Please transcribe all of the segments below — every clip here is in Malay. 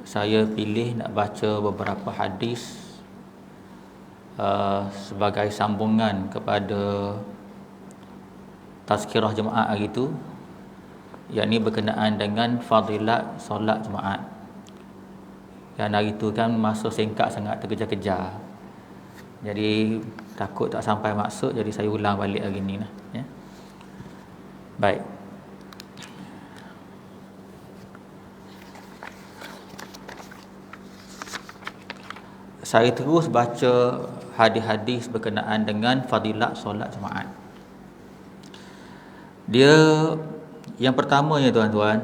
saya pilih nak baca beberapa hadis sebagai sambungan kepada tazkirah Jumaat hari itu, yakni berkenaan dengan fadilat solat Jumaat. Dan hari itu kan masa singkat sangat, terkejar-kejar, jadi takut tak sampai maksud, jadi saya ulang balik hari ni lah, ya. Baik. Saya terus baca hadis-hadis berkenaan dengan fadilat solat Jumaat. Dia yang pertamanya, tuan-tuan,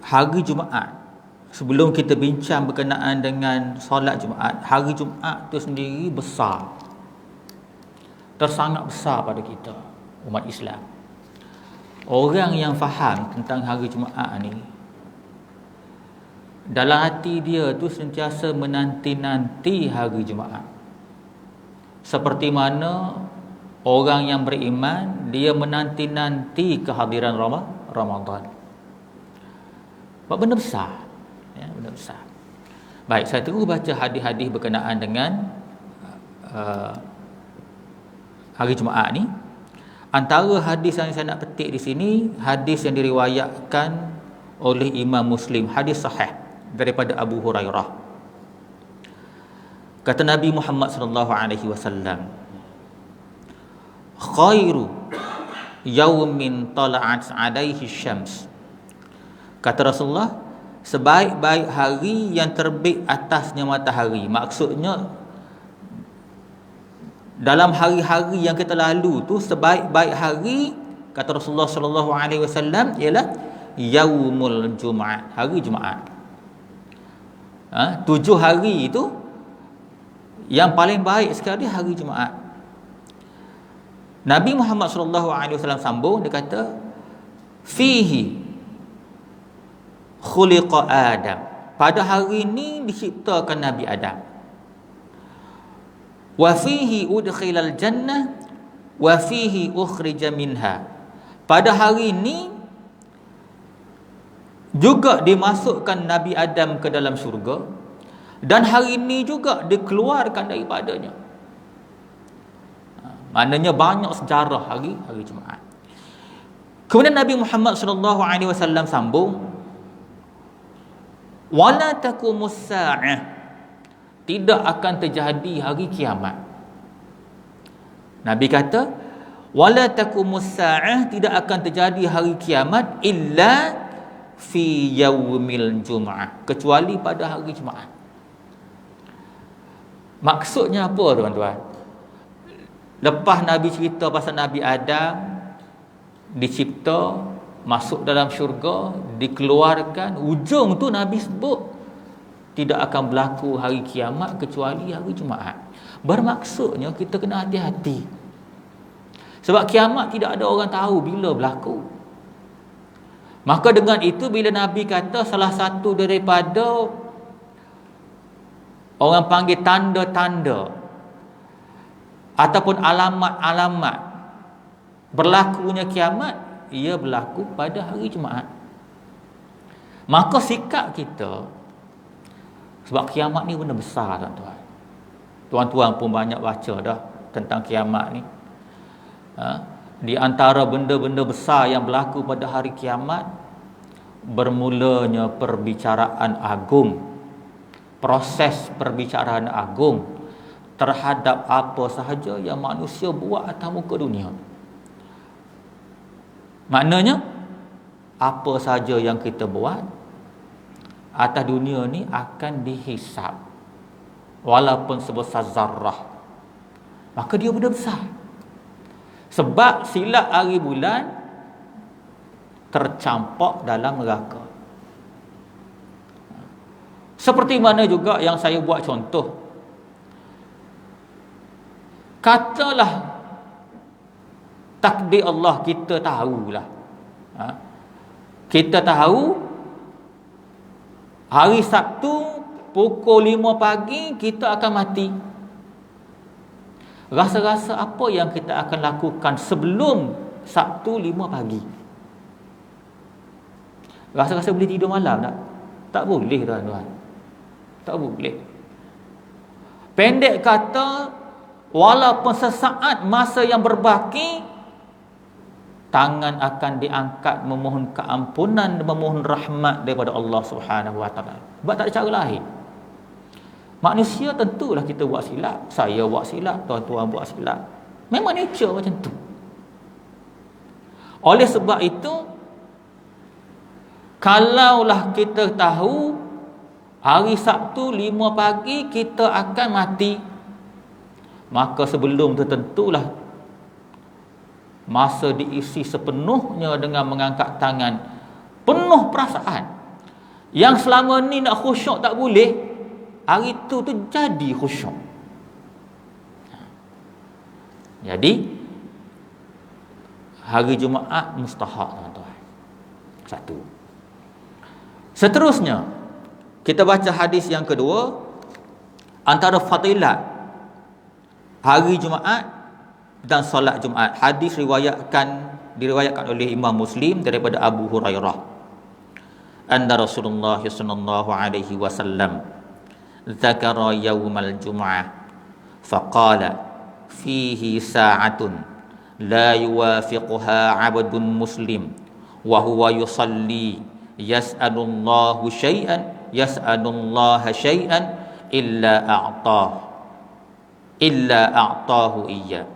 hari Jumaat. Sebelum kita bincang berkenaan dengan solat Jumaat, hari Jumaat tu sendiri besar, tersangat besar pada kita umat Islam. Orang yang faham tentang hari Jumaat ni, dalam hati dia tu sentiasa menanti-nanti hari Jumaat. Seperti mana orang yang beriman, dia menanti-nanti kehadiran Ramadan. Sebab benda besar, ya, benda besar. Baik, saya terus baca hadis-hadis berkenaan dengan hari Jumaat ni. Antara hadis yang saya nak petik di sini, hadis yang diriwayatkan oleh Imam Muslim, hadis sahih daripada Abu Hurairah. Kata Nabi Muhammad sallallahu alaihi wasallam, khairu yaumin tala'at alaihi syams. Kata Rasulullah, sebaik-baik hari yang terbit atasnya matahari. Maksudnya dalam hari-hari yang kita lalu tu, sebaik-baik hari, kata Rasulullah sallallahu alaihi wasallam, ialah yaumul Jumaat, hari Jumaat. 7 hari itu yang paling baik sekali hari Jumaat. Nabi Muhammad sallallahu alaihi wasallam sambung, dia kata, fihi khuliqa Adam. Pada hari ini diciptakan Nabi Adam. Wa fihi udkhilal jannah wa fihi ukhrija minha. Pada hari ini juga dimasukkan Nabi Adam ke dalam syurga, dan hari ini juga dikeluarkan daripadanya. Maknanya banyak sejarah hari Jumaat. Kemudian Nabi Muhammad sallallahu alaihi wasallam sambung, wala taqumus saa'ah, tidak akan terjadi hari kiamat. Nabi kata, wala taqumus saa'ah, tidak akan terjadi hari kiamat illa fi yaumil Jumaat, kecuali pada hari Jumaat. Maksudnya apa, tuan-tuan? Lepas Nabi cerita pasal Nabi Adam dicipta, masuk dalam syurga, dikeluarkan, ujung tu Nabi sebut tidak akan berlaku hari kiamat kecuali hari Jumaat. Bermaksudnya kita kena hati-hati, sebab kiamat tidak ada orang tahu bila berlaku. Maka dengan itu, bila Nabi kata salah satu daripada orang panggil tanda-tanda ataupun alamat-alamat berlakunya kiamat, ia berlaku pada hari Jumaat. Maka sikap kita, sebab kiamat ni benda besar, tuan-tuan. Tuan-tuan pun banyak baca dah tentang kiamat ni. Di antara benda-benda besar yang berlaku pada hari kiamat, bermulanya perbicaraan agung, proses perbicaraan agung terhadap apa sahaja yang manusia buat atas muka dunia. Maknanya, apa sahaja yang kita buat atas dunia ni akan dihisap, walaupun sebesar zarrah. Maka dia benda besar. Sebab silap hari bulan tercampak dalam neraka. Seperti mana juga yang saya buat contoh, katalah takdir Allah, kita tahulah, kita tahu hari Sabtu pukul 5 pagi kita akan mati. Rasa-rasa apa yang kita akan lakukan sebelum Sabtu 5 pagi? Rasa-rasa boleh tidur malam tak? Tak boleh tuan-tuan. Tak boleh. Pendek kata, walaupun sesaat masa yang berbaki, tangan akan diangkat memohon keampunan, memohon rahmat daripada Allah Subhanahu Wa Taala. Sebab tak ada cara lain. Manusia tentulah kita buat silap. Saya buat silap, tuan-tuan buat silap. Memang nature macam tu. Oleh sebab itu, kalaulah kita tahu hari Sabtu 5 pagi kita akan mati, maka sebelum tu tentulah masa diisi sepenuhnya dengan mengangkat tangan penuh perasaan. Yang selama ni nak khusyuk tak boleh, hari tu jadi khusyuk. Jadi hari Jumaat mustahak tuan-tuan. Satu. Seterusnya kita baca hadis yang kedua, antara fadilat hari Jumaat dan solat Jumaat. Hadis diriwayatkan oleh Imam Muslim daripada Abu Hurairah. Anna Rasulullah sallallahu alaihi wasallam dzakara yaumal jum'ah faqala fihi sa'atun la yuwafiquha 'abdun muslim wa huwa yusalli yas'alullaha syai'an illa a'tahu iyya.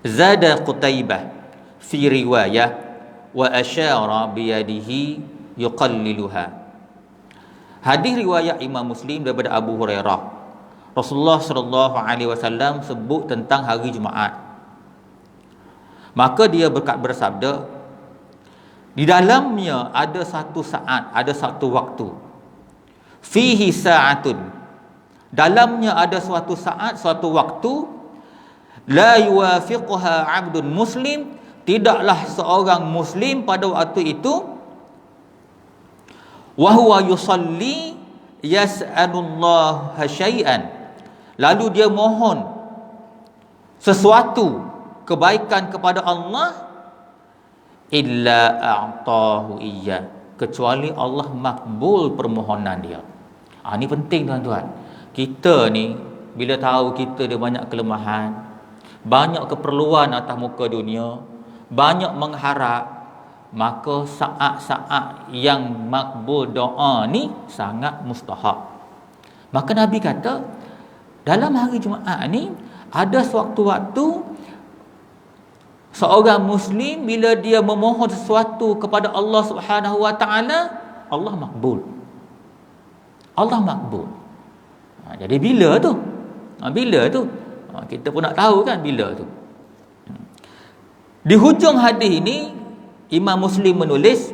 Zada Qutaibah fi riwayah wa asyara biyadihi yuqalliluha. Hadis riwayat Imam Muslim daripada Abu Hurairah. Rasulullah sallallahu alaihi wasallam sebut tentang hari Jumaat. Maka dia bersabda, di dalamnya ada satu saat, ada satu waktu. Fihi sa'atun. Dalamnya ada suatu saat, suatu waktu, la yuwafiquha 'abdun muslim, tidaklah seorang muslim pada waktu itu, wa huwa yusalli yas'alullaha syai'an, lalu dia mohon sesuatu kebaikan kepada Allah, illa a'tahu iyya, kecuali Allah makbul permohonan dia. Ini penting tuan-tuan. Kita ni bila tahu kita ada banyak kelemahan, banyak keperluan atas muka dunia, banyak mengharap, maka saat-saat yang makbul doa ni sangat mustahak. Maka Nabi kata, dalam hari Jumaat ni ada sewaktu-waktu seorang muslim bila dia memohon sesuatu kepada Allah Subhanahu Wa Taala, Allah makbul. Allah makbul. Jadi bila tu? Bila tu? Kita pun nak tahu kan bila tu. Di hujung hadis ini Imam Muslim menulis,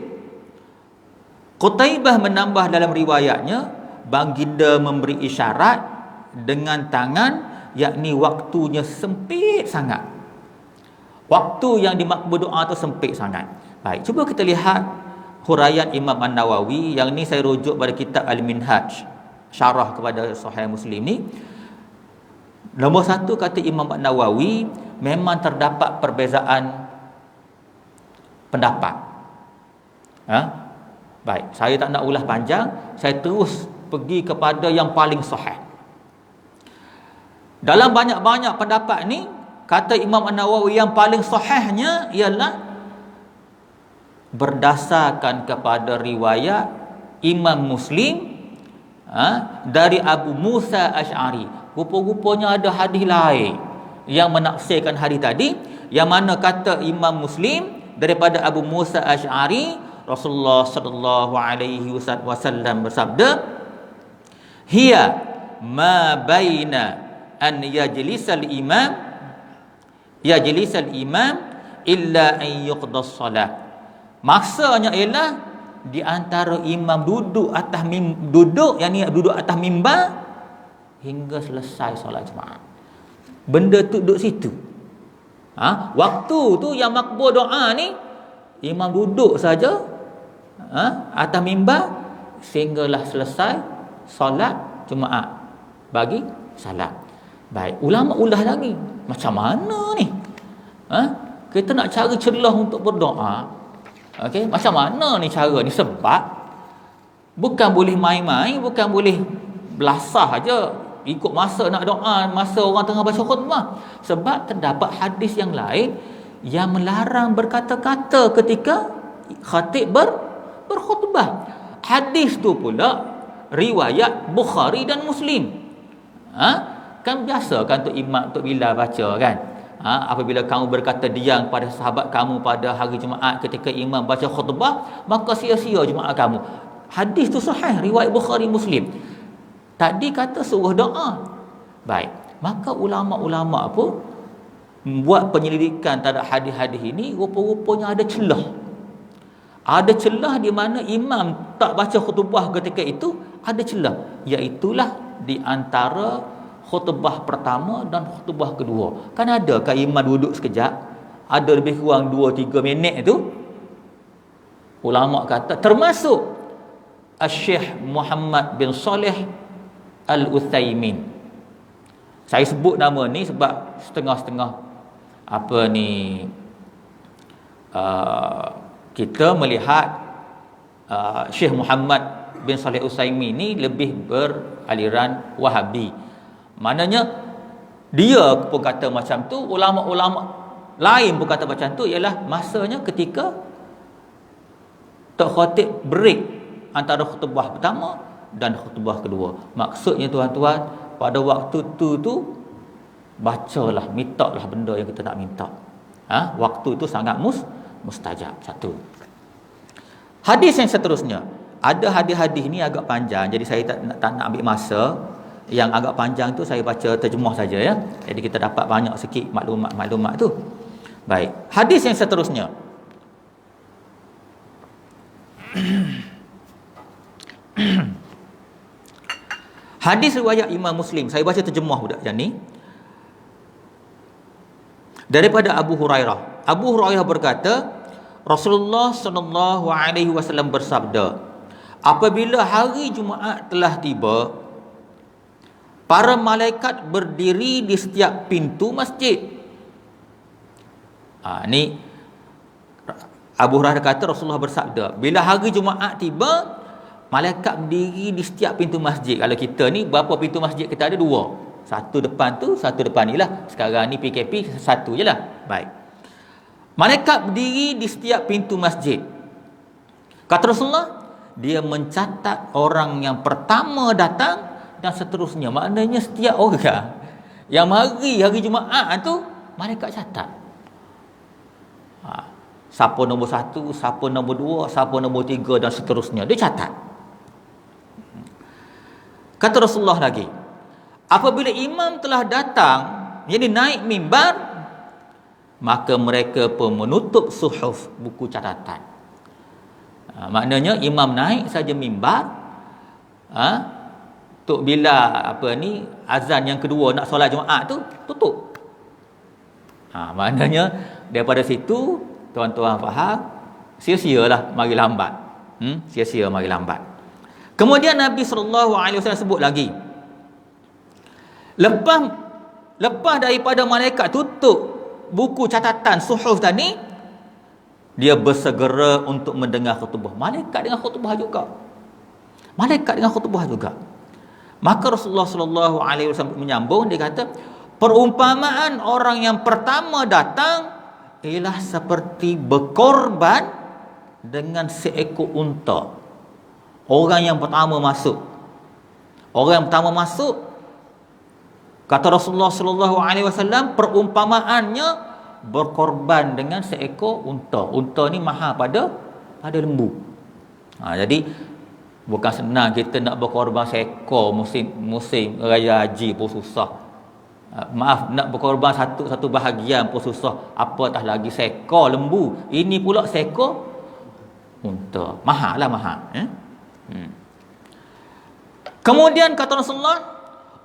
Qutaibah menambah dalam riwayatnya, baginda memberi isyarat dengan tangan, yakni waktunya sempit sangat. Waktu yang dimakbul doa tu sempit sangat. Baik, cuba kita lihat huraian Imam An-Nawawi. Yang ni saya rujuk pada kitab Al-Minhaj, syarah kepada Sahih Muslim ni. Nombor satu, kata Imam An-Nawawi, memang terdapat perbezaan pendapat. Baik, saya tak nak ulas panjang, saya terus pergi kepada yang paling sahih. Dalam banyak-banyak pendapat ni, kata Imam An-Nawawi, yang paling sahihnya ialah berdasarkan kepada riwayat Imam Muslim dari Abu Musa Asy'ari. Rupa-rupanya ada hadis lain yang menafsirkan hadis tadi, yang mana kata Imam Muslim daripada Abu Musa Asy'ari, Rasulullah sallallahu alaihi wasallam bersabda, hiya ma baina an yajlisal imam illa an yuqdas salat. Maksudnya ialah di antara imam duduk atas duduk atas mimbar hingga selesai solat Jumaat. Benda tu duduk situ. Waktu tu yang makbul doa ni, imam duduk saja atas mimbar sehinggalah selesai solat Jumaat bagi salat. Baik, ulama ulah lagi, macam mana ni? kita nak cari celah untuk berdoa. Okey, macam mana ni cara ni? Sebab bukan boleh main-main, bukan boleh belasah aja ikut masa nak doa, masa orang tengah baca khutbah. Sebab terdapat hadis yang lain yang melarang berkata-kata ketika khatib berkhutbah. Hadis tu pula riwayat Bukhari dan Muslim. Kan biasa kan Tok Bilal baca kan. Apabila kamu berkata diam pada sahabat kamu pada hari Jumaat ketika imam baca khutbah, maka sia-sia Jumaat kamu. Hadis tu sahih, riwayat Bukhari Muslim. Tadi kata suruh doa. Baik, maka ulama-ulama pun buat penyelidikan terhadap hadis-hadis ini, rupa-rupanya ada celah. Ada celah di mana imam tak baca khutbah ketika itu, ada celah. Iaitulah di antara khutbah pertama dan khutbah kedua. Kan ada kan imam duduk sekejap, ada lebih kurang 2-3 minit tu. Ulama kata termasuk Syekh Muhammad bin Saleh Al-Utsaimin. Saya sebut nama ni sebab setengah-setengah kita melihat Syekh Muhammad bin Saleh Al-Utsaimin ni lebih beraliran Wahabi. Maknanya dia pun kata macam tu, ulama-ulama lain pun kata macam tu, ialah masanya ketika Tok Khatib break antara khutbah pertama dan khutbah kedua. Maksudnya tuan-tuan, pada waktu tu bacalah, mintalah benda yang kita nak minta. Waktu itu sangat mustajab. Satu. Hadis yang seterusnya, ada hadis-hadis ni agak panjang, jadi saya tak nak ambil masa. Yang agak panjang tu saya baca terjemah saja ya. Jadi kita dapat banyak sikit maklumat tu. Baik, hadis yang seterusnya. Hadis riwayat Imam Muslim. Saya baca terjemah budak yang ni. Daripada Abu Hurairah. Abu Hurairah berkata, Rasulullah sallallahu alaihi wasallam bersabda, apabila hari Jumaat telah tiba, para malaikat berdiri di setiap pintu masjid. Ni Abu Hurairah kata Rasulullah bersabda, bila hari Jumaat tiba, malaikat berdiri di setiap pintu masjid. Kalau kita ni berapa pintu masjid kita ada? 2. Satu depan tu, satu depan ni lah. Sekarang ni PKP satu je lah. Baik. Malaikat berdiri di setiap pintu masjid. Kata Rasulullah, dia mencatat orang yang pertama datang dan seterusnya. Maknanya setiap orang yang hari Jumaat tu malaikat catat. Siapa nombor 1, siapa nombor 2, siapa nombor 3 dan seterusnya. Dia catat. Kata Rasulullah lagi, apabila imam telah datang, yakni naik mimbar, maka mereka pun menutup suhuf, buku catatan. Maknanya imam naik saja mimbar, Tok bila azan yang kedua nak solat Jumaat tu tutup. Maknanya daripada situ tuan-tuan faham, sia-sialah mari lambat. Sia-sia mari lambat. Kemudian Nabi SAW sebut lagi, lepas daripada malaikat tutup buku catatan suhuf tadi, dia bersegera untuk mendengar khutbah. Malaikat dengan khutbah juga. Maka Rasulullah SAW menyambung, dia kata, perumpamaan orang yang pertama datang ialah seperti berkorban dengan seekor unta. Orang yang pertama masuk, kata Rasulullah SAW, perumpamaannya berkorban dengan seekor unta. Unta ni mahal pada lembu. Jadi bukan senang kita nak berkorban seekor musim raya haji pun susah. Nak berkorban satu bahagian pun susah, apatah lagi seekor lembu. Ini pula seekor unta. Mahal. Kemudian kata Rasulullah,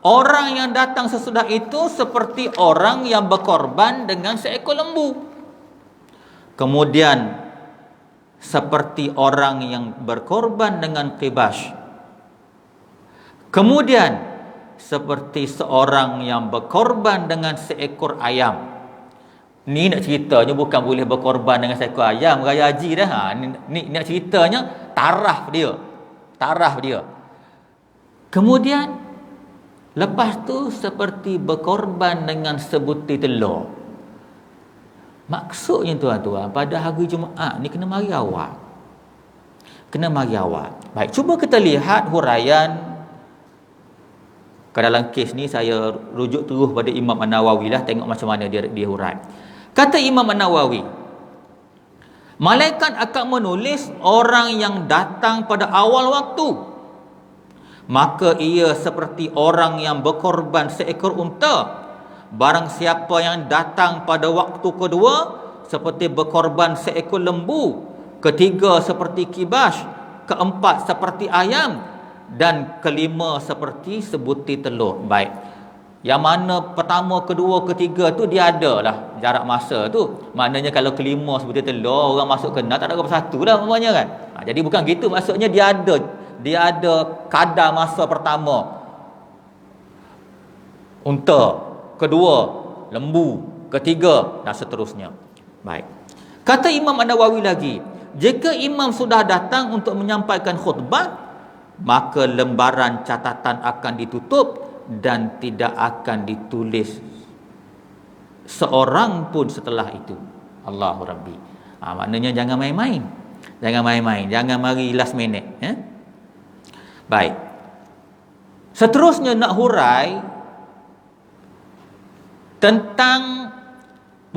orang yang datang sesudah itu seperti orang yang berkorban dengan seekor lembu. Kemudian seperti orang yang berkorban dengan qibash. Kemudian seperti seorang yang berkorban dengan seekor ayam. Ni nak ceritanya bukan boleh berkorban dengan seekor ayam raya haji dah. Ni nak ceritanya taraf dia. Taraf dia. Kemudian lepas tu seperti berkorban dengan sebutir telur. Maksudnya tuan-tuan, pada hari Jumaat ni kena mari awal. Kena mari awal. Baik, cuba kita lihat huraian. Dalam kes ni saya rujuk terus pada Imam An-Nawawi lah, tengok macam mana dia hurai. Kata Imam An-Nawawi, malaikat akan menulis orang yang datang pada awal waktu, maka ia seperti orang yang berkorban seekor unta. Barang siapa yang datang pada waktu kedua, seperti berkorban seekor lembu. Ketiga seperti kibas. Keempat seperti ayam. Dan kelima seperti sebutir telur. Baik, yang mana pertama, kedua, ketiga tu dia ada lah jarak masa tu. Maknanya kalau kelima sebutir telur, orang masuk kena, tak ada berapa satu lah umpamanya kan. Jadi bukan gitu, maksudnya dia ada kadar masa. Pertama unta, kedua lembu, ketiga dan seterusnya. Baik, kata Imam An-Nawawi lagi, jika imam sudah datang untuk menyampaikan khutbah, maka lembaran catatan akan ditutup dan tidak akan ditulis seorang pun setelah itu. Allahu Rabbi. Maknanya jangan main-main. Jangan main-main. Jangan mari last minute. Baik. Seterusnya nak hurai tentang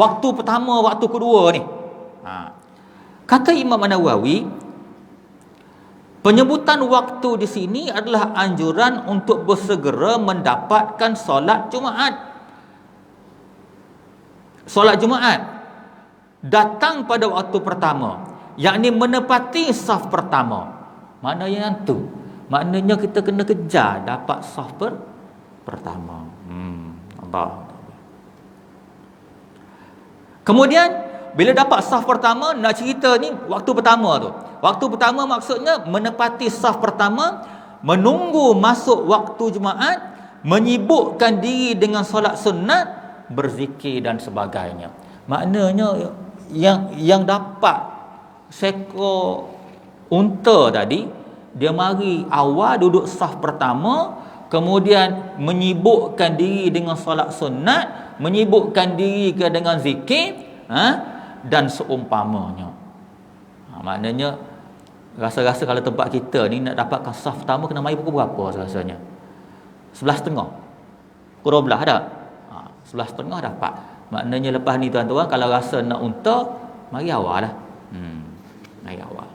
waktu pertama, waktu kedua ni. Kata Imam An-Nawawi, penyebutan waktu di sini adalah anjuran untuk bersegera mendapatkan solat Jumaat. Solat Jumaat datang pada waktu pertama, yakni menepati saf pertama. Maknanya yang tu, maknanya kita kena kejar dapat saf pertama. Allah. Kemudian bila dapat saf pertama, nak cerita ni waktu pertama tu. Waktu pertama maksudnya menepati saf pertama, menunggu masuk waktu Jumaat, menyibukkan diri dengan solat sunat, berzikir dan sebagainya. Maknanya yang dapat seekor unta tadi, dia mari awal duduk saf pertama, kemudian menyibukkan diri dengan solat sunat, menyibukkan diri dengan zikir, dan seumpamanya. Maknanya rasa-rasa kalau tempat kita ni nak dapatkan saf pertama kena mari pukul berapa rasanya? 11.30. Pukul 12 ada? 11.30 dapat. Maknanya lepas ni tuan-tuan, kalau rasa nak unta, mari awal lah. Mari awal.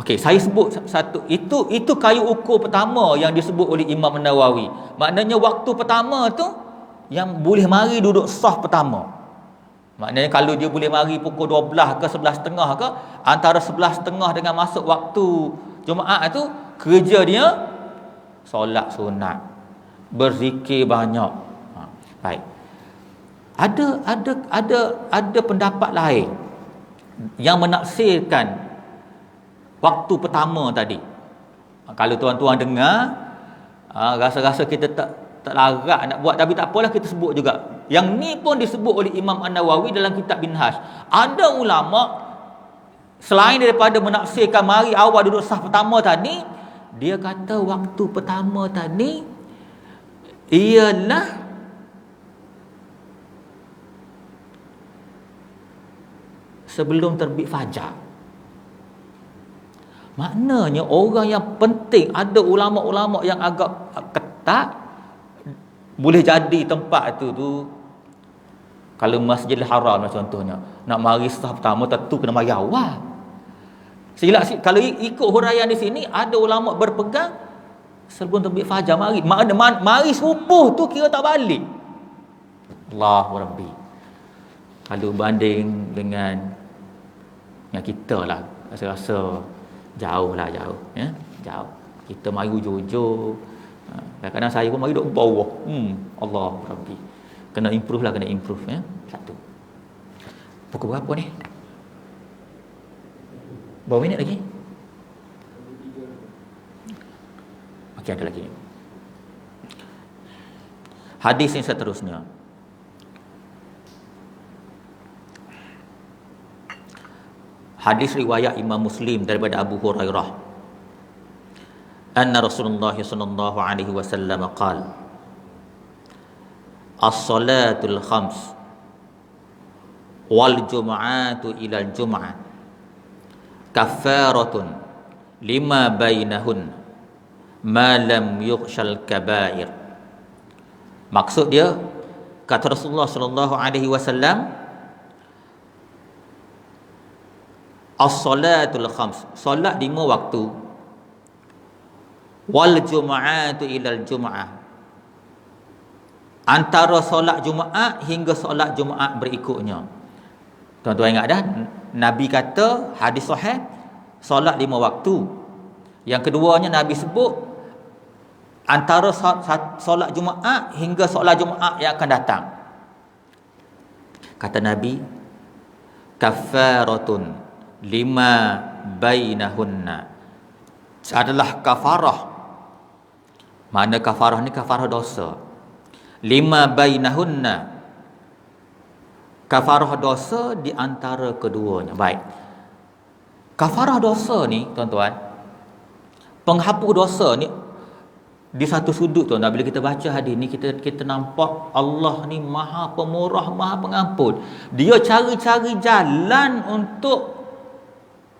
Okey, saya sebut satu. Itu kayu ukur pertama yang disebut oleh Imam An-Nawawi. Maknanya waktu pertama tu yang boleh mari duduk saf pertama. Maknanya kalau dia boleh mari pukul 12 ke 11.30 ke, antara 11.30 dengan masuk waktu Jumaat tu, kerja dia solat sunat, berzikir banyak. Baik. Ada pendapat lain yang menafsirkan waktu pertama tadi. Kalau tuan-tuan dengar, rasa-rasa kita tak larat nak buat, tapi tak apalah, kita sebut juga. Yang ni pun disebut oleh Imam An-Nawawi dalam kitab Minhaj. Ada ulama selain daripada menafsirkan mari awal duduk saf pertama tadi, dia kata waktu pertama tadi ialah sebelum terbit fajar. Maknanya orang yang penting, ada ulama-ulama yang agak ketat, boleh jadi tempat tu kalau Masjidil Haram contohnya, nak mari saf pertama tentu kena mari awal. Kalau ikut huraian di sini, ada ulama berpegang sebelum terbit fajar mari. Mari subuh tu kira tak balik. Allahu Rabbi. Kalau banding dengan yang kita lah, rasa-rasa jauh. Jauh. Kita mari hujung-hujung. Kadang-kadang saya pun mari duduk bawah. Allah Rabbi. Kena improve. Satu. Pukul berapa ni? Berapa minit lagi? Okey, ada lagi. Hadis yang seterusnya. Hadis riwayat Imam Muslim daripada Abu Hurairah. Anna Rasulullah sallallahu alaihi wasallam qala: As-salatul khams wal jum'atu ila al-jum'ah kaffaratun lima bainahun ma lam yughshal kaba'ir. Maksud dia, kata Rasulullah sallallahu alaihi wasallam, as-salatul khams, solat 5 waktu, wal jum'atu ila al-jum'ah, antara solat Jumaat hingga solat Jumaat berikutnya. Tuan-tuan ingat dah, Nabi kata hadis sahih solat 5 waktu. Yang keduanya Nabi sebut antara solat Jumaat hingga solat Jumaat yang akan datang. Kata Nabi, kafaratun lima bainahunna, adalah kafarah. Mana kafarah ni? Kafarah dosa. Lima bainahunna, kafarah dosa di antara keduanya. Baik, kafarah dosa ni tuan-tuan, penghapus dosa ni, di satu sudut tuan-tuan, bila kita baca hadis ni, kita nampak Allah ni maha pemurah, maha pengampun. Dia cari-cari jalan untuk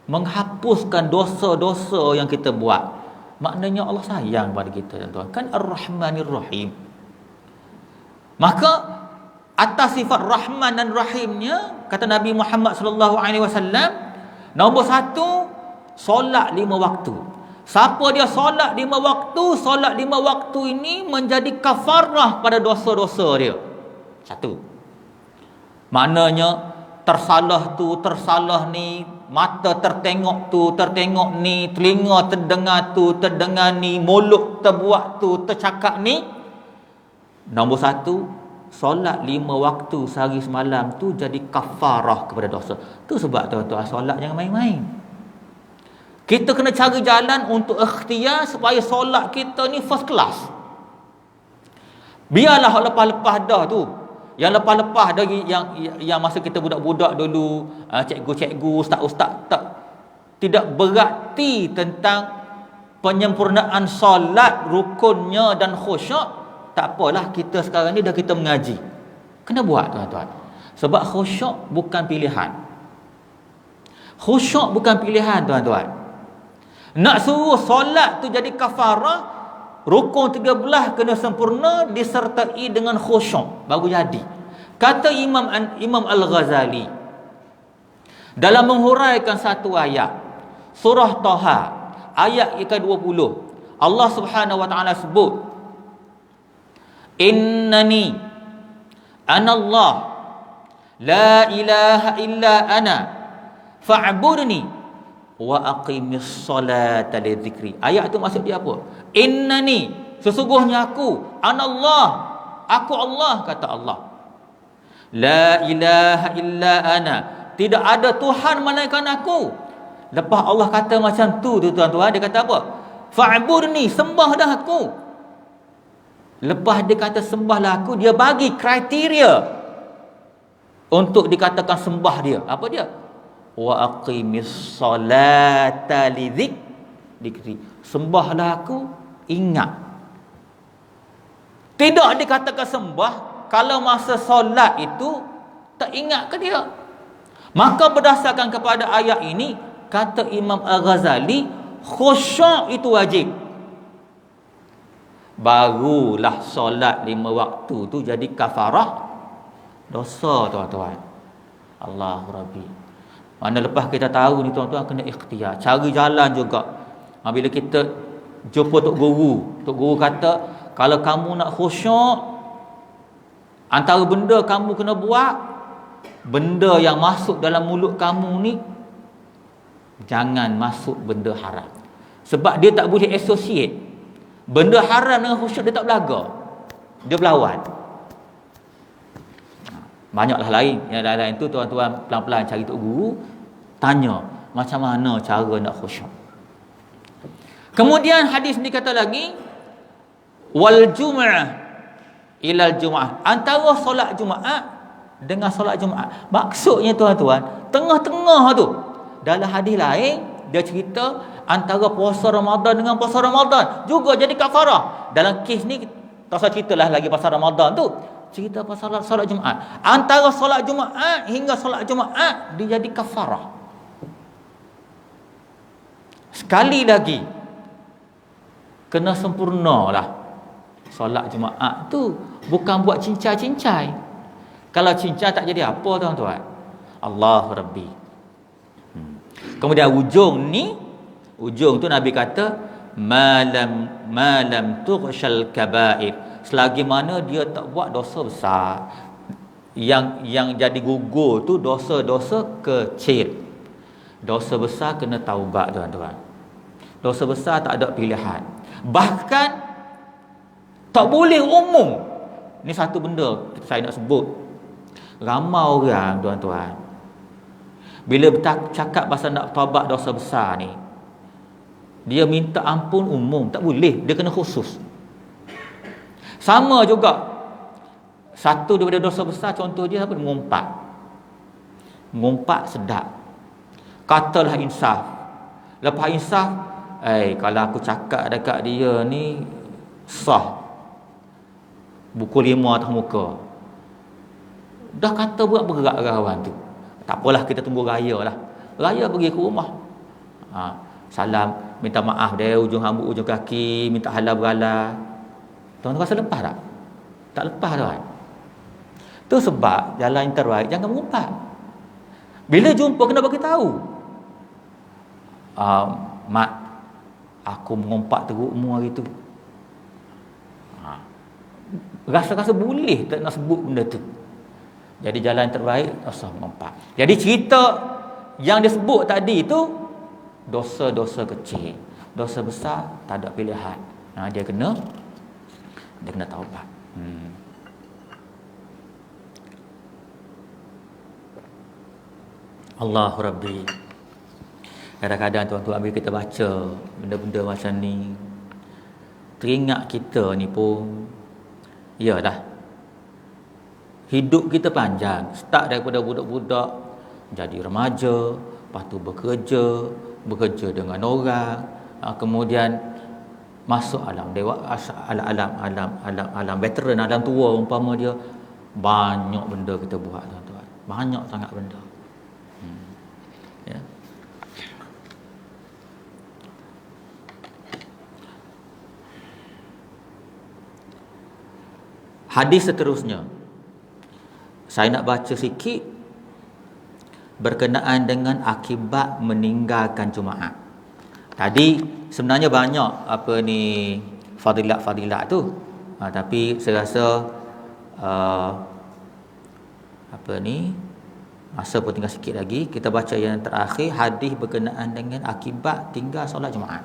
menghapuskan dosa-dosa yang kita buat. Maknanya Allah sayang pada kita tuan-tuan. Kan Ar-Rahmanir Rahim. Maka atas sifat Rahman dan Rahimnya, kata Nabi Muhammad sallallahu alaihi wasallam, nombor 1, solat 5 waktu. Siapa dia solat 5 waktu, solat 5 waktu ini menjadi kafarah pada dosa-dosa dia. 1. Maknanya tersalah tu, tersalah ni, mata tertengok tu, tertengok ni, telinga terdengar tu, terdengar ni, mulut terbuat tu, tercakap ni. Nombor 1, solat 5 waktu sehari semalam tu jadi kafarah kepada dosa. Tu sebab tuan-tuan, solat jangan main-main. Kita kena cari jalan untuk ikhtiar supaya solat kita ni first class. Biarlah lepas-lepas dah tu. Yang lepas-lepas dah, yang masa kita budak-budak dulu, cikgu-cikgu, ustaz-ustaz tidak berarti tentang penyempurnaan solat, rukunnya dan khusyuk. Tak apalah, kita sekarang ni dah kita mengaji. Kena buat tuan-tuan. Sebab khusyuk bukan pilihan. Khusyuk bukan pilihan tuan-tuan. Nak suruh solat tu jadi kafarah, rukun 13 kena sempurna disertai dengan khusyuk baru jadi. Kata Imam Al-Ghazali dalam menghuraikan satu ayat surah Taha ayat ke-20, Allah Subhanahu wa taala sebut, innani anallah la ilaha illa ana fa'budni wa aqimis salata li dzikri. Ayat tu maksud dia apa? Innani, sesungguhnya aku, anallah, aku Allah, kata Allah. La ilaha illa ana, tidak ada Tuhan melainkan aku. Lepas Allah kata macam tu tuan-tuan, dia kata apa? Fa'budni, sembah dah aku. Lepas dia kata sembahlah aku, dia bagi kriteria untuk dikatakan sembah dia. Apa dia? Wa aqimis salata li dzikri. Sembahlah aku, ingat. Tidak dikatakan sembah kalau masa solat itu tak ingat ke dia. Maka berdasarkan kepada ayat ini, kata Imam Al-Ghazali, khusyuk itu wajib. Barulah solat 5 waktu tu jadi kafarah dosa tuan-tuan. Allah Rabbi. Mana lepas kita tahu ni tuan-tuan, kena ikhtiar, cari jalan juga. Bila kita jumpa Tok Guru kata, kalau kamu nak khusyuk, antara benda kamu kena buat, benda yang masuk dalam mulut kamu ni jangan masuk benda haram. Sebab dia tak boleh associate benda haram dengan khusyuk, dia tak belaga, dia berlawan. Banyaklah lain. Yang lain tu tuan-tuan pelan-pelan cari Tok Guru, tanya macam mana cara nak khusyuk. Kemudian hadis ni kata lagi, wal jum'ah ilal jum'ah, antara solat Jumaat dengan solat Jumaat. Maksudnya tuan-tuan, tengah-tengah tu, dalam hadis lain dia cerita antara puasa Ramadan dengan puasa Ramadan juga jadi kafarah. Dalam kes ni tak usah ceritalah lagi pasal Ramadan tu. Cerita pasal solat Jumaat. Antara solat Jumaat hingga solat Jumaat dia jadi kafarah. Sekali lagi kena sempurnalah. Solat Jumaat tu bukan buat cincai-cincai. Kalau cincai tak jadi apa tuan-tuan? Allahu Rabbi. Kemudian ujung tu Nabi kata malam tughshal kaba'ir, selagi mana dia tak buat dosa besar. Yang jadi gugur tu dosa-dosa kecil. Dosa besar kena taubat tuan-tuan. Dosa besar tak ada pilihan. Bahkan tak boleh umum. Ni satu benda saya nak sebut. Ramai orang tuan-tuan, bila cakap pasal nak taubat dosa besar ni, dia minta ampun umum, tak boleh, dia kena khusus. Sama juga satu daripada dosa besar, contoh dia apa? Mengumpat sedap. Katalah insaf. Lepas insaf, kalau aku cakap dekat dia ni sah, buku 5 atas muka, dah kata buat bergerak kawan tu. Tak apalah, kita tunggu raya lah. Raya pergi ke rumah, salam, minta maaf dia, ujung rambut ujung kaki, minta halal berhalal. Tuan-tuan rasa lepas tak? Tak lepas tuan. Tu sebab jalan yang terbaik jangan mengumpat. Bila jumpa kena bagi tahu. Mak, aku mengumpat terukmu hari tu. Rasa-rasa boleh tak nak sebut benda tu. Jadi jalan terbaik dosa mengumpat. Jadi cerita yang disebut tadi tu dosa-dosa kecil. Dosa besar tak ada pilihan. Dia kena taubat. Allahu Rabbi. Kadang-kadang tuan-tuan bila kita baca benda-benda macam ni, teringat kita ni pun, iyalah, hidup kita panjang. Start daripada budak-budak jadi remaja, lepas tu bekerja dengan orang, kemudian masuk alam alam veteran, alam tua umpama dia. Banyak benda kita buat tuan-tuan. Banyak sangat benda. Ya. Hadis seterusnya saya nak baca sikit berkenaan dengan akibat meninggalkan Jumaat. Tadi sebenarnya banyak fadilat-fadilat tu, tapi saya rasa masa pun tinggal sikit lagi. Kita baca yang terakhir, hadis berkenaan dengan akibat tinggal solat Jumaat.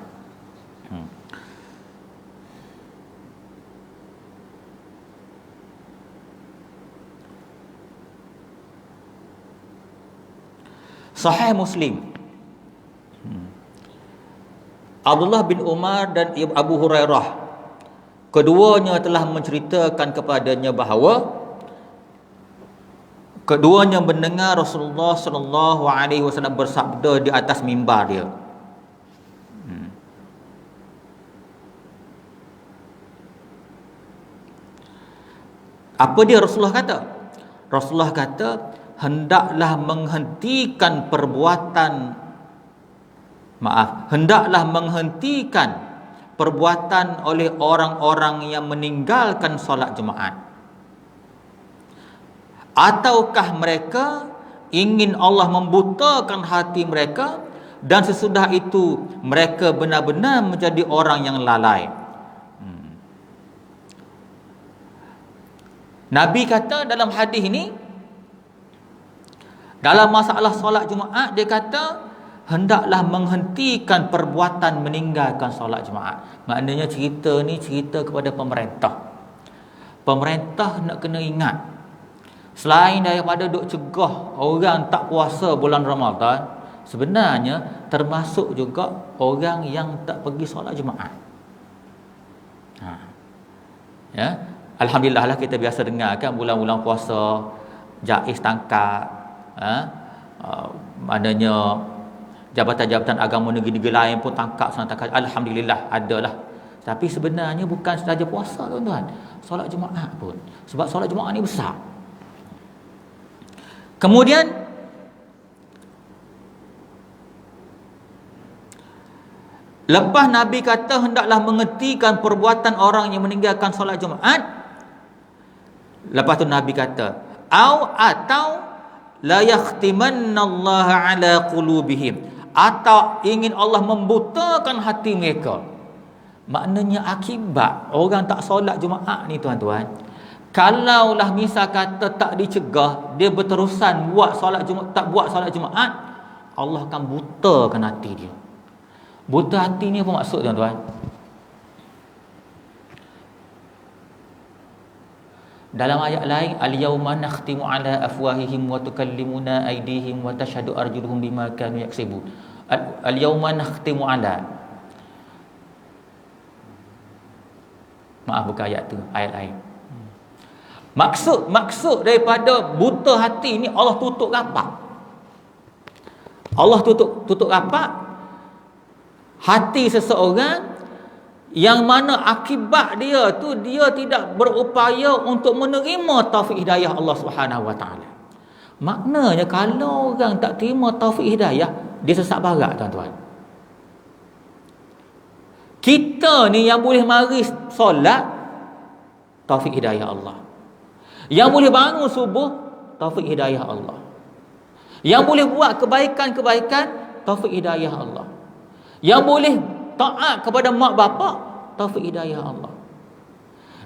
Sahih Muslim, Abdullah bin Umar dan Abu Hurairah, keduanya telah menceritakan kepadanya bahawa keduanya mendengar Rasulullah sallallahu alaihi wasallam bersabda di atas mimbar dia. Apa dia Rasulullah kata? Rasulullah kata, hendaklah menghentikan perbuatan oleh orang-orang yang meninggalkan solat Jumaat. Ataukah mereka ingin Allah membutakan hati mereka, dan sesudah itu mereka benar-benar menjadi orang yang lalai. Nabi kata dalam hadis ini, dalam masalah solat Jumaat, dia kata hendaklah menghentikan perbuatan meninggalkan solat Jumaat. Maknanya cerita ni cerita kepada pemerintah. Pemerintah nak kena ingat, selain daripada duk cegah orang tak puasa bulan Ramadan, sebenarnya termasuk juga orang yang tak pergi solat Jumaat. Ya, alhamdulillah lah, kita biasa dengar kan bulan-bulan puasa jaiz tangkap, maknanya Jabatan-jabatan agama negeri-negeri lain pun tangkap sana tangkap. Alhamdulillah adalah. Tapi sebenarnya bukan sahaja puasa tuan-tuan. Solat Jumaat pun. Sebab solat Jumaat ni besar. Kemudian lepas Nabi kata hendaklah mengertikan perbuatan orang yang meninggalkan solat Jumaat. Lepas tu Nabi kata, atau la yakhtimannallaha ala qulubihim, atau ingin Allah membutakan hati mereka. Maknanya akibat orang tak solat Jumaat ni tuan-tuan, kalaulah misal kata tak dicegah, dia berterusan buat solat Jumaat, tak buat solat Jumaat, Allah akan butakan hati dia. Buta hati ni apa maksud tuan-tuan? Dalam ayat lain, al-yauma nakhtimu ala afwahihim wa tukallimuna aydihim wa tashhadu arjuluhum bima kanu yaksibun. Al-yauma nakhtimu ala. Maaf bukan ayat tu, ayat lain. Maksud daripada buta hati ni, Allah tutup rapat. Allah tutup rapat hati seseorang yang mana akibat dia tu dia tidak berupaya untuk menerima taufik hidayah Allah Subhanahu Wa Taala. Maknanya kalau orang tak terima taufik hidayah, dia sesat barat tuan-tuan. Kita ni yang boleh mari solat, taufik hidayah Allah. Yang boleh bangun subuh, taufik hidayah Allah. Yang boleh buat kebaikan-kebaikan, taufik hidayah Allah. Yang boleh taat kepada mak bapak, taufik hidayah Allah.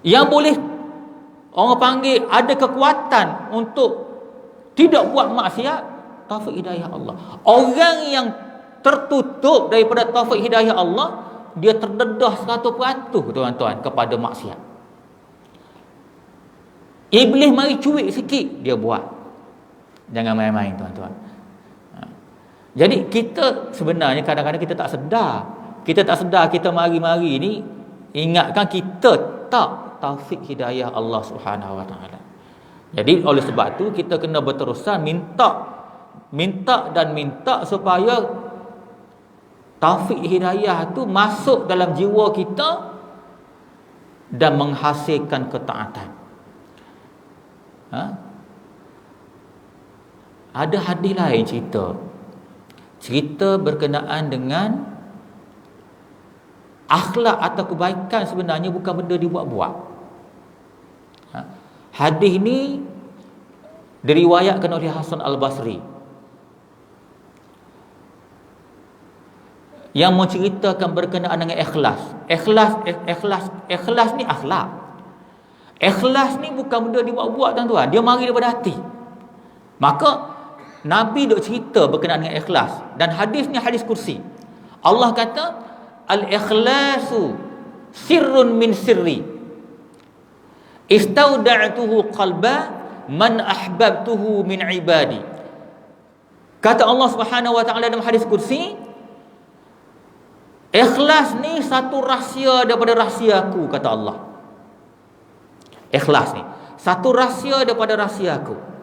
Yang boleh orang panggil ada kekuatan untuk tidak buat maksiat, taufik hidayah Allah. Orang yang tertutup daripada taufik hidayah Allah, dia terdedah 100% tuan-tuan kepada maksiat. Iblis mari cuik sikit, dia buat. Jangan main-main tuan-tuan. Jadi kita sebenarnya kadang-kadang kita tak sedar. Kita tak sedar kita mari-mari ni ingatkan kita tak taufik hidayah Allah Subhanahu Wa Taala. Jadi oleh sebab tu kita kena berterusan minta supaya taufik hidayah tu masuk dalam jiwa kita dan menghasilkan ketaatan. Ada hadis lain cerita berkenaan dengan akhlak atau kebaikan sebenarnya bukan benda dibuat-buat. Hadis ni diriwayatkan oleh Hasan Al-Basri yang menceritakan berkenaan dengan ikhlas. Ikhlas ni akhlak. Ikhlas ni bukan benda dibuat-buat tuan-tuan, dia mari daripada hati. Maka Nabi duk cerita berkenaan dengan ikhlas, dan hadis ni hadis kursi. Allah kata al-ikhlasu sirrun min sirri istauda'tuhu qalba man ahbabtuhu min ibadi. Kata Allah Subhanahu Wa Taala dalam hadis kursi, ikhlas ni satu rahsia daripada rahsiaku, kata Allah. Ikhlas ni satu rahsia daripada rahsiaku.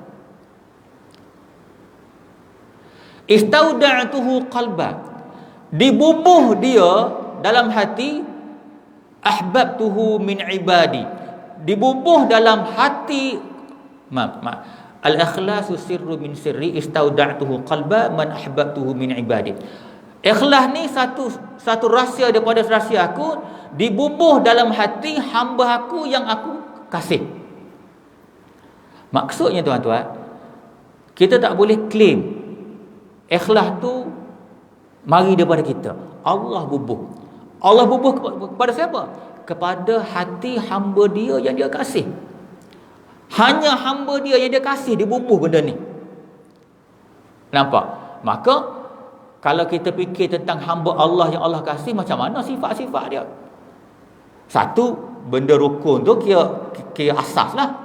Istauda'tuhu qalba, dibubuh dia dalam hati, ahbabtuhu min ibadi, dibubuh dalam hati. Al-ikhlasu sirru min sirri istauda'tuhu qalba man ahbabtuhu min ibadi. Ikhlas ni satu rahsia daripada rahsia aku, dibubuh dalam hati hamba aku yang aku kasih. Maksudnya tuan-tuan, kita tak boleh claim ikhlas tu mari daripada kita. Allah bubuh kepada siapa? Kepada hati hamba dia yang dia kasih. Hanya hamba dia yang dia kasih, dia bubuh benda ni. Nampak? Maka kalau kita fikir tentang hamba Allah yang Allah kasih, macam mana sifat-sifat dia? Satu, benda rukun tu kira asas lah.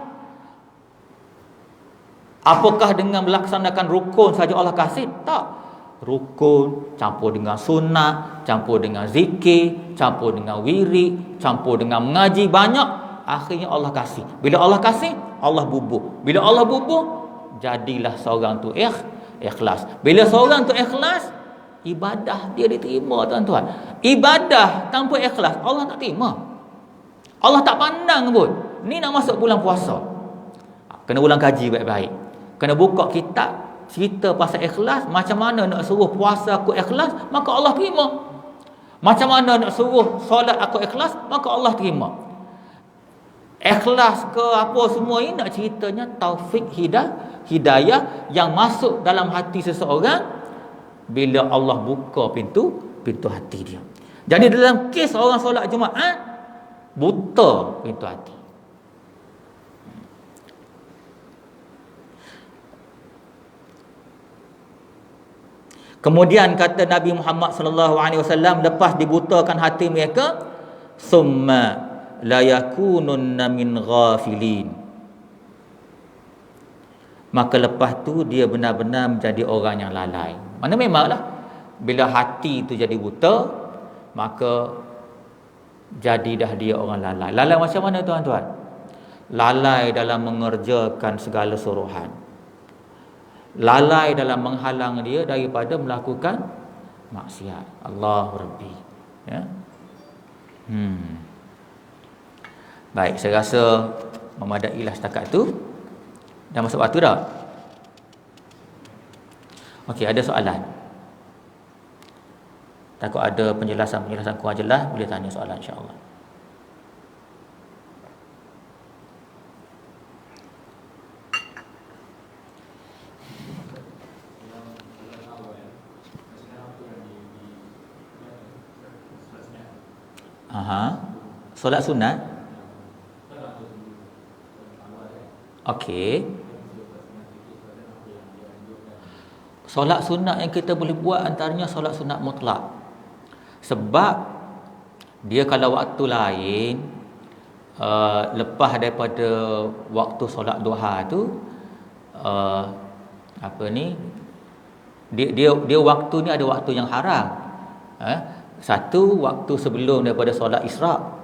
Apakah dengan melaksanakan rukun saja Allah kasih? Tak. Rukun campur dengan sunat, campur dengan zikir, campur dengan wirid, campur dengan mengaji, banyak. Akhirnya Allah kasih. Bila Allah kasih, Allah bubuh. Bila Allah bubuh, jadilah seorang tu ikhlas. Bila seorang tu ikhlas, ibadah dia diterima, tuan-tuan. Ibadah tanpa ikhlas Allah tak terima. Allah tak pandang pun. Ni nak masuk bulan puasa, kena ulang kaji baik-baik. Kena buka kitab cerita pasal ikhlas. Macam mana nak suruh puasa aku ikhlas, maka Allah terima. Macam mana nak suruh solat aku ikhlas, maka Allah terima. Ikhlas ke apa semua ini nak ceritanya taufik hidayah yang masuk dalam hati seseorang bila Allah buka pintu hati dia. Jadi dalam kes orang solat Jumaat, buta pintu hati. Kemudian kata Nabi Muhammad sallallahu alaihi wasallam, lepas dibutakan hati mereka, summa la yakununna min ghafilin, maka lepas tu dia benar-benar menjadi orang yang lalai. Mana memanglah bila hati tu jadi buta, maka jadi dah dia orang lalai. Lalai macam mana, tuan-tuan? Lalai dalam mengerjakan segala suruhan, lalai dalam menghalang dia daripada melakukan maksiat. Allahu Rabbi, ya. Baik, saya rasa memadailah setakat tu. Dah masuk waktu dah? Okey, ada soalan? Takut ada penjelasan kurang jelas, boleh tanya soalan, insya-Allah. Solat sunat. Okey. Solat sunat yang kita boleh buat antaranya solat sunat mutlak. Sebab dia kalau waktu lain lepas daripada waktu solat duha tu, dia waktu ni ada waktu yang haram. Satu, waktu sebelum daripada solat Isra'.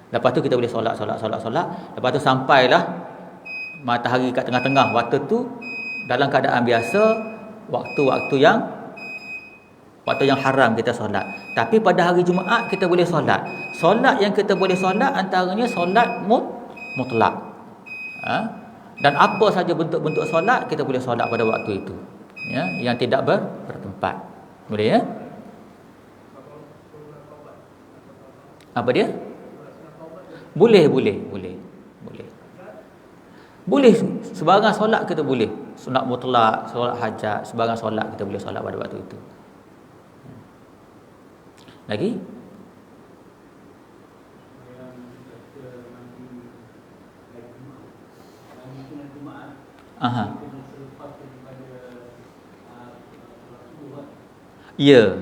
Lepas tu kita boleh solat. Lepas tu sampailah matahari kat tengah-tengah. Waktu tu dalam keadaan biasa, waktu yang haram kita solat. Tapi pada hari Jumaat kita boleh solat. Solat yang kita boleh solat antaranya solat mutlak. Dan apa saja bentuk-bentuk solat kita boleh solat pada waktu itu, ya, yang tidak bertempat. Boleh, ya? Apa dia? Boleh. Boleh sebarang solat kita boleh. Sunat mutlak, solat hajat, sebarang solat kita boleh solat pada waktu itu. Lagi? Ya.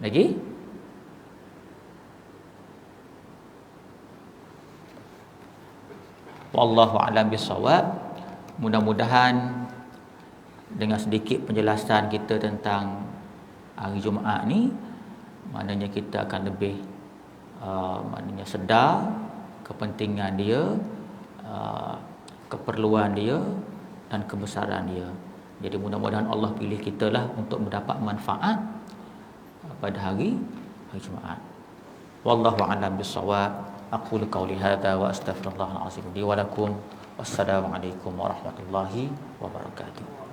Lagi? Wallahu a'lam bissawab. Mudah-mudahan dengan sedikit penjelasan kita tentang hari Jumaat ni, maknanya kita akan lebih maknanya sedar kepentingan dia, keperluan dia dan kebesaran dia. Jadi mudah-mudahan Allah pilih kita lah untuk mendapat manfaat pada hari Jumaat. Wallahu a'lam bissawab. Aqulu qawli hadza wa astaghfirullahal azim li wa lakum. Wassalamu alaikum warahmatullahi wabarakatuh.